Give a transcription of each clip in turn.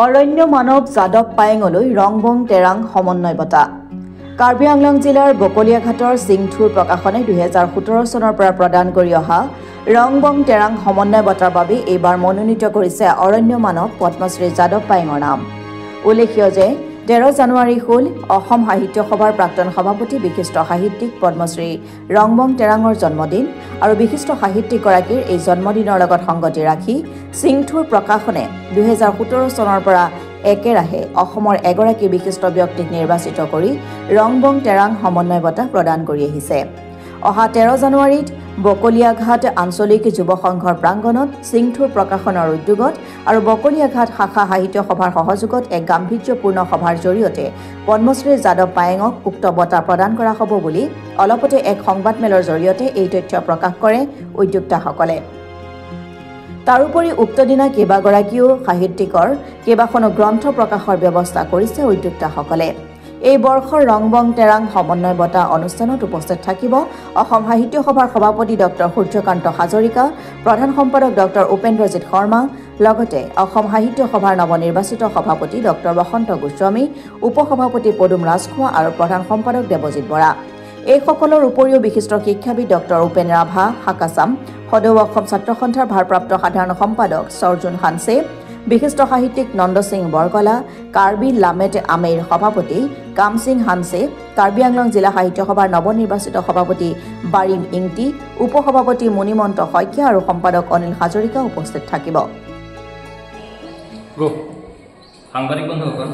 অৰণ্য মানৱ যাদৱ পায়েঙলৈ ৰংবং তেৰাং সমন্বয় বঁটা। কাৰ্বি আংলং জিলাৰ বকলিয়াঘাটৰ সিংথুৰ প্ৰকাশনে 2017 চনৰ পৰা প্ৰদান কৰি অহা ৰংবং তেৰাং সমন্বয় বঁটাৰ বাবে এইবাৰ মনোনীত কৰিছে অৰণ্য মানৱ পদ্মশ্ৰী যাদৱ পায়েঙৰ নাম। উল্লেখ্য যে 13 জানুৱাৰী হ'ল অসম সাহিত্য সভাৰ প্ৰাক্তন সভাপতি বিশিষ্ট সাহিত্যিক পদ্মশ্ৰী ৰংবং তেৰাঙৰ জন্মদিন আৰু বিশিষ্ট সাহিত্যিকগৰাকীৰ এই জন্মদিনৰ লগত সংগতি ৰাখি সিংথুৰ প্ৰকাশনে 2017 চনৰ পৰা একেৰাহে অসমৰ এগৰাকী বিশিষ্ট ব্যক্তিক নিৰ্বাচিত কৰি ৰংবং তেৰাং সমন্বয় বঁটা প্ৰদান কৰি আহিছে। অহা 13 জানুৱাৰীত বকলিয়াঘাট আঞ্চলিক যুৱ সংঘৰ প্ৰাংগণত সিংথুৰ প্ৰকাশনৰ উদ্যোগত আৰু বকলিয়াঘাট শাখা সাহিত্য সভাৰ সহযোগত এক গাম্ভীৰ্যপূৰ্ণ সভাৰ জৰিয়তে পদ্মশ্ৰী যাদৱ পায়েঙক উক্ত বঁটা প্ৰদান কৰা হ'ব বুলি অলপতে এক সংবাদমেলৰ জৰিয়তে এই তথ্য প্ৰকাশ কৰে উদ্যোক্তাসকলে। তাৰোপৰি উক্ত দিনা কেইবাগৰাকীও সাহিত্যিকৰ কেইবাখনো গ্ৰন্থ প্ৰকাশৰ ব্যৱস্থা কৰিছে উদ্যোক্তাসকলে। এই বৰ্ষৰ ৰংবং তেৰাং সমন্বয় বঁটা অনুষ্ঠানত উপস্থিত থাকিব অসম সাহিত্য সভাৰ সভাপতি ডক্টৰ সূৰ্যকান্ত হাজৰিকা, প্ৰধান সম্পাদক ডক্টৰ উপেন্দ্ৰজিৎ শৰ্মা, লগতে অসম সাহিত্য সভাৰ নৱনিৰ্বাচিত সভাপতি ডক্টৰ বসন্ত গোস্বামী, উপসভাপতি পদুম ৰাজখোৱা আৰু প্ৰধান সম্পাদক দেৱজিৎ বৰা। এইসকলৰ উপৰিও বিশিষ্ট শিক্ষাবিদ ডক্টৰ উপেন ৰাভা হাকাচাম, সদৌ অসম ছাত্ৰ সন্থাৰ ভাৰপ্ৰাপ্ত সাধাৰণ সম্পাদক সৰ্জুন হানছে, বিশিষ্ট সাহিত্যিক নন্দ সিং বৰকলা, কাৰ্বি লামেট আমেৰ সভাপতি কাম সিং হানছে, কাৰ্বি আংলং জিলা সাহিত্য সভাৰ নৱনিৰ্বাচিত সভাপতি বাৰিম ইংটি, উপসভাপতি মুনিমন্ত শইকীয়া আৰু সম্পাদক অনিল হাজৰিকা উপস্থিত থাকিব। সাংবাদিক বন্ধুসকল,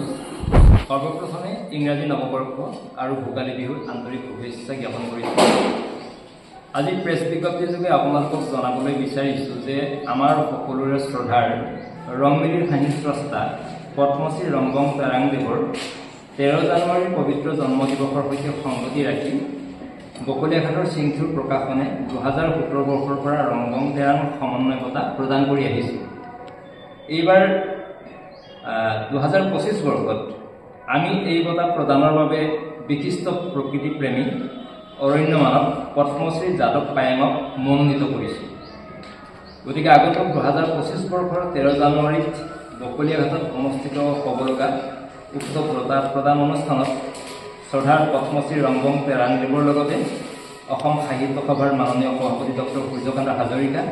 সৰ্বপ্ৰথমে ইংৰাজী নৱবৰ্ষ আৰু ভোগালী বিহুৰ আন্তৰিক শুভেচ্ছা জ্ঞাপন কৰিছোঁ। আজি প্ৰেছ বিজ্ঞপ্তিযোগে আপোনালোকক জনাবলৈ বিচাৰিছোঁ যে আমাৰ সকলোৰে শ্ৰদ্ধাৰ ৰংমিলিৰ হাঁহিৰ স্ৰষ্টা পদ্মশ্ৰী ৰংবং তেৰাংদেৱৰ 13 জানুৱাৰীৰ পবিত্ৰ জন্মদিৱসৰ সৈতে সংগতি ৰাখি বকলিয়াঘাটৰ সিংথুৰ প্ৰকাশনে 2017 বৰ্ষৰ পৰা ৰংবং তেৰাং সমন্বয় বঁটা প্ৰদান কৰি আহিছে। এইবাৰ 2025 বৰ্ষত আমি এই বঁটা প্ৰদানৰ বাবে বিশিষ্ট প্ৰকৃতিপ্ৰেমী অৰণ্য মানৱ পদ্মশ্ৰী যাদৱ পায়েঙক মনোনীত কৰিছোঁ। গতিকে আগন্তুক 2025 বৰ্ষৰ 13 জানুৱাৰীত বকলিয়াঘাটত অনুষ্ঠিত হ'বলগা উক্ত বঁটা প্ৰদান অনুষ্ঠানত শ্ৰদ্ধাৰ পদ্মশ্ৰী ৰংবং তেৰাংদেৱৰ লগতে অসম সাহিত্য সভাৰ মাননীয় সভাপতি ডক্টৰ সূৰ্যকান্ত হাজৰিকা,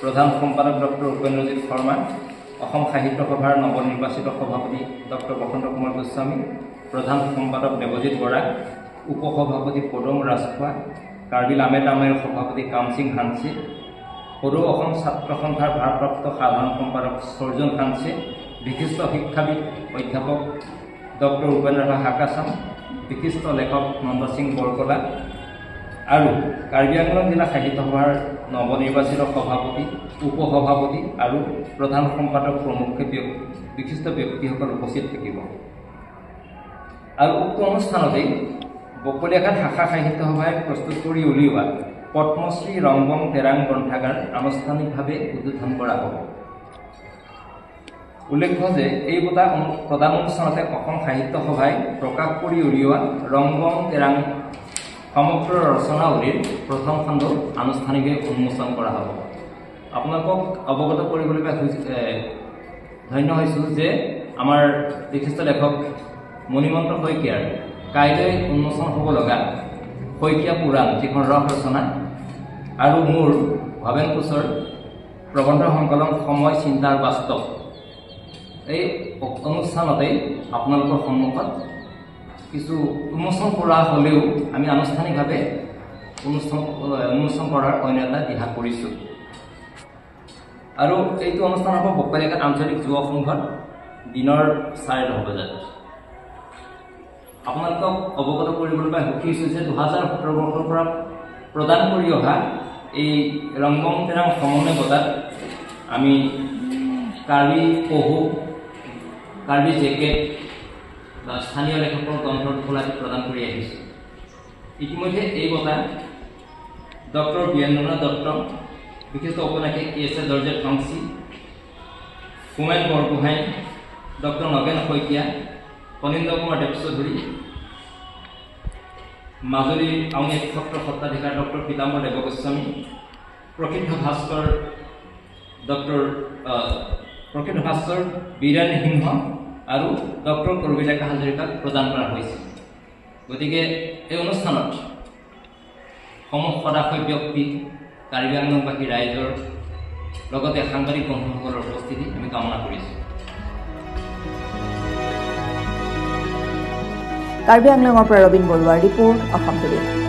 প্ৰধান সম্পাদক ডক্টৰ উপেন্দ্ৰজিৎ শৰ্মা, অসম সাহিত্য সভাৰ নৱনিৰ্বাচিত সভাপতি ডক্টৰ বসন্ত কুমাৰ গোস্বামী, প্ৰধান সম্পাদক দেৱজিৎ বৰা, উপসভাপতি পদুম ৰাজখোৱা, কাৰ্বি লামেট আমেৰ সভাপতি কাম সিং হানছে, সদৌ অসম ছাত্ৰ সন্থাৰ ভাৰপ্ৰাপ্ত সাধাৰণ সম্পাদক সৰ্জুন হানছে, বিশিষ্ট শিক্ষাবিদ অধ্যাপক ডক্টৰ উপেন ৰাভা হাকাচাম, বিশিষ্ট লেখক নন্দ সিং বৰকলা আৰু কাৰ্বি আংলং জিলা সাহিত্য সভাৰ নৱনিৰ্বাচিত সভাপতি, উপসভাপতি আৰু প্ৰধান সম্পাদক প্ৰমুখ বিশিষ্ট ব্যক্তিসকল উপস্থিত থাকিব। আৰু উক্ত অনুষ্ঠানতেই বকলিয়াঘাট শাখা সাহিত্য সভাই প্ৰস্তুত কৰি উলিওৱা পদ্মশ্ৰী ৰংবং তেৰাং গ্ৰন্থাগাৰ আনুষ্ঠানিকভাৱে উদ্বোধন কৰা হ'ব। উল্লেখ্য যে এই বঁটা প্ৰদান অনুষ্ঠানতে অসম সাহিত্য সভাই প্ৰকাশ কৰি উলিওৱা ৰংবং তেৰাং সমগ্ৰ ৰচনাৱলীৰ প্ৰথম খণ্ড আনুষ্ঠানিকভাৱে উন্মোচন কৰা হ'ব। আপোনালোকক অৱগত কৰিবলৈ ধন্য হৈছোঁ যে আমাৰ বিশিষ্ট লেখক মুনিমন্ত শইকীয়াৰ কাইলৈ উন্মোচন হ'ব লগা শইকীয়া পুৰাণ, যিখন ৰস ৰচনা, আৰু মোৰ ভৱেন কোচৰ প্ৰবন্ধ সংকলন সময় চিন্তাৰ বাস্তৱ, এই অনুষ্ঠানতেই আপোনালোকৰ সন্মুখত কিছু উন্মোচন কৰা হ'লেও আমি আনুষ্ঠানিকভাৱে উন্মোচন কৰাৰ অন্য এটা দিহা কৰিছোঁ। আৰু এইটো অনুষ্ঠান হ'ব বকলিয়াঘাট আঞ্চলিক যুৱ সংঘত দিনৰ 10:30 বজাত। আপোনালোকক অৱগত কৰিবলৈ সুখী হৈছোঁ যে 2017 বৰ্ষৰ পৰা প্ৰদান কৰি অহা এই ৰংবং তেৰাং সমন্বয় বঁটাত আমি কাৰ্বি পহু, কাৰ্বি জেকেট বা স্থানীয় লেখকৰ গ্ৰন্থৰ টোপোলা প্ৰদান কৰি আহিছোঁ। ইতিমধ্যে এই বঁটা ডক্টৰ বীৰেন্দ্ৰনাথ দত্ত, বিশিষ্ট ঔপন্যাসিক এছ এ জৰ্জেট ফাংচি, হোমেন বৰগোহাঁই, ডক্টৰ নগেন শইকীয়া, ফণীন্দ্ৰ কুমাৰ দেৱচৌধুৰী, মাজুলীৰ আউনী সত্ৰৰ সত্ৰাধিকাৰ ডক্টৰ পীতাম্বৰ দেৱগোস্বামী, প্ৰসিদ্ধ ভাস্কৰ ডক্টৰ প্ৰকৃত ভাস্কৰ বীৰেন সিংহ আৰু ডক্টৰ কৰবী ডেকা হাজৰিকাক প্ৰদান কৰা হৈছিল। গতিকে এই অনুষ্ঠানত সমূহ সদাশয় ব্যক্তি কাৰ্বি আংলংবাসী ৰাইজৰ লগতে সাংবাদিক বন্ধুসকলৰ উপস্থিতি আমি কামনা কৰিছোঁ। কাৰ্বি আংলঙৰ পৰা ৰবীন বৰুৱাৰ ৰিপৰ্ট, অসম টুডে।